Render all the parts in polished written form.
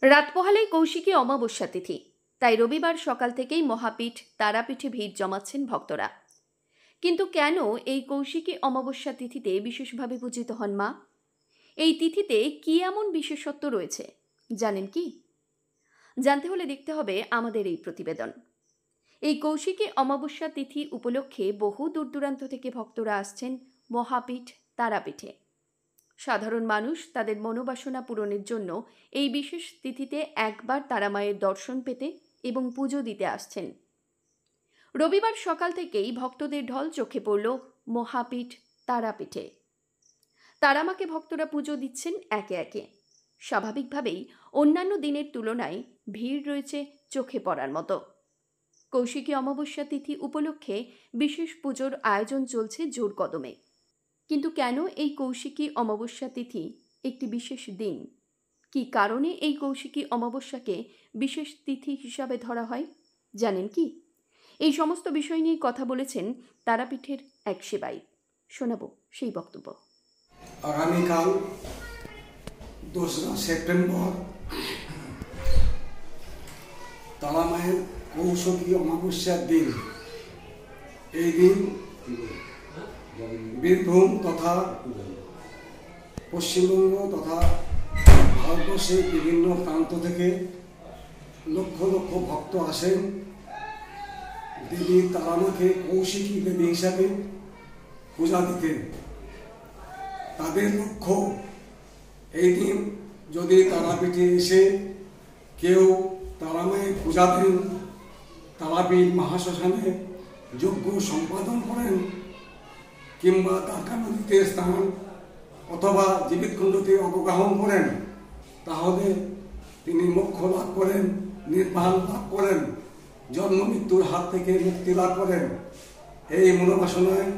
রাত পোহালেই কৌশিকী অমাবস্যা তিথি, তাই রবিবার সকাল থেকেই মহাপীঠ তারাপীঠে ভিড় জমাচ্ছেন ভক্তরা। কিন্তু কেন এই কৌশিকী অমাবস্যা তিথিতে বিশেষভাবে পূজিত হন মা? এই তিথিতে কি এমন বিশেষত্ব রয়েছে জানেন কি? জানতে হলে দেখতে হবে আমাদের এই প্রতিবেদন। এই কৌশিকী অমাবস্যা তিথি উপলক্ষে বহু দূর দূরান্ত থেকে ভক্তরা আসছেন মহাপীঠ তারাপীঠে। সাধারণ মানুষ তাদের মনোবাসনা পূরণের জন্য এই বিশেষ তিথিতে একবার তারামায়ের দর্শন পেতে এবং পুজো দিতে আসছেন। রবিবার সকাল থেকেই ভক্তদের ঢল চোখে পড়ল মহাপীঠ তারাপীঠে। তারামাকে ভক্তরা পুজো দিচ্ছেন একে একে। স্বাভাবিকভাবেই অন্যান্য দিনের তুলনায় ভিড় রয়েছে চোখে পড়ার মতো। কৌশিকী অমাবস্যা তিথি উপলক্ষে বিশেষ পুজোর আয়োজন চলছে জোর কদমে। কিন্তু কেন এই কৌশিকী অমাবস্যা তিথি একটি বিশেষ দিন? কী কারণে এই কৌশিকী অমাবস্যাকে বিশেষ তিথি হিসাবে ধরা হয় জানেন কি? এই সমস্ত বিষয় নিয়ে কথা বলেছেন তারাপীঠের এক সেবায়িত। শোনাবো সেই বক্তব্য। আগামীকাল 2রা সেপ্টেম্বর তারামায়ের কৌশিকী অমাবস্যার দিন। এই দিন বীরভূম তথা পশ্চিমবঙ্গ তথা ভারতবর্ষের বিভিন্ন প্রান্ত থেকে লক্ষ লক্ষ ভক্ত আসেন দেবী তারামাকে কৌশিকী দেবী হিসাবে পূজা দিতে। তাদের লক্ষ্য এই দিন যদি তারাপীঠে এসে কেউ তারামায়ের পূজা দেন, তারাপীঠ মহাশ্মশানে যজ্ঞ সম্পাদন করেন কিংবা দ্বারকা নদীতে স্নান অথবা জীবিতকুণ্ডতে অবগাহন করেন, তাহলে তিনি মোক্ষ লাভ করেন, নির্বাণ লাভ করেন, জন্ম মৃত্যুর হাত থেকে মুক্তি লাভ করেন। এই মনোবাসনায়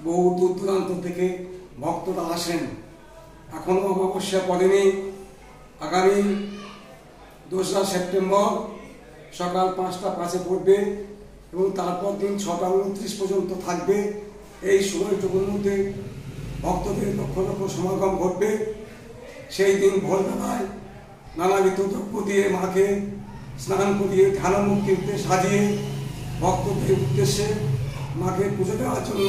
বহু দূর দূরান্ত থেকে ভক্তরা আসেন। এখনও অমাবস্যা পড়েনি। আগামী 2রা সেপ্টেম্বর সকাল 5টা 5-এ পড়বে এবং তারপর দিন 6টা 29 পর্যন্ত থাকবে। এই সময়টুকুর মধ্যে ভক্তদের লক্ষ লক্ষ সমাগম ঘটবে। সেই দিন ভোরবেলায় নানাবিধ দ্রব্য দিয়ে মাকে স্নান করিয়ে ধ্যানমুক্তিতে সাজিয়ে ভক্তদের উদ্দেশ্যে মাকে পুজো দেওয়ার জন্য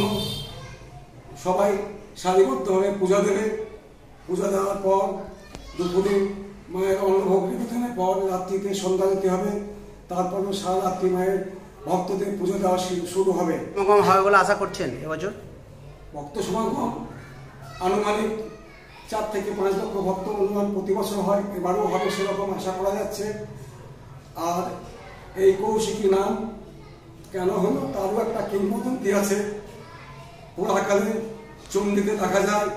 সবাই সারিবদ্ধভাবে পূজা দেবে। পূজা দেওয়ার পর দুপুরে মায়ের অন্নভোগ নিবেদনের পর রাত্রিতে সন্ধ্যা দিতে হবে। তারপরও সারা রাত্রি মায়ের ভক্তদের পুজো দেওয়া শুরু হবে। সমাগম হবে বলে আশা করছেন এবছর? ভক্ত সমাগম আনুমানিক 4 থেকে 5 লক্ষ ভক্ত অনুমান প্রতি বছর হয়, এবারও হবে সেরকম আশা করা যাচ্ছে। আর এই কৌশিকী নাম কেন হলো তারও একটা কিংবদন্তি আছে। পুরাকালে চণ্ডীতে দেখা যায়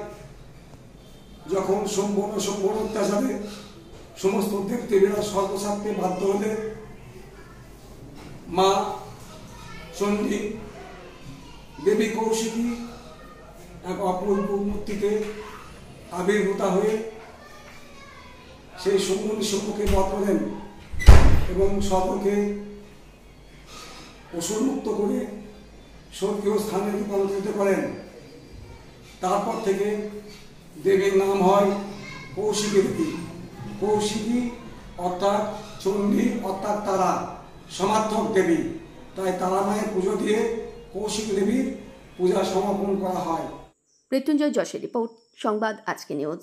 যখন সম্পূর্ণ অত্যাচারে সমস্ত দেবদেবীরা সর্বস্বার্থে বাধ্য হলে মা চণ্ডী দেবী কৌশিকী এক অপূর্ব মূর্তিতে আবির্ভূতা হয়ে সেই সম্মুখে বধ করেন এবং সর্বকে অসুরমুক্ত করে স্বর্গীয় স্থানে রূপান্তরিত করেন। তারপর থেকে দেবীর নাম হয় কৌশিকী দেবী। কৌশিকী অর্থাৎ চণ্ডী অর্থাৎ তারা, সমার্থক দেবী। তাই তারা মায়ের পুজো দিয়ে কৌশিকী দেবীর পূজা সমাপন করা হয়। মৃত্যুঞ্জয় যশের রিপোর্ট, সংবাদ আজকে নিউজ।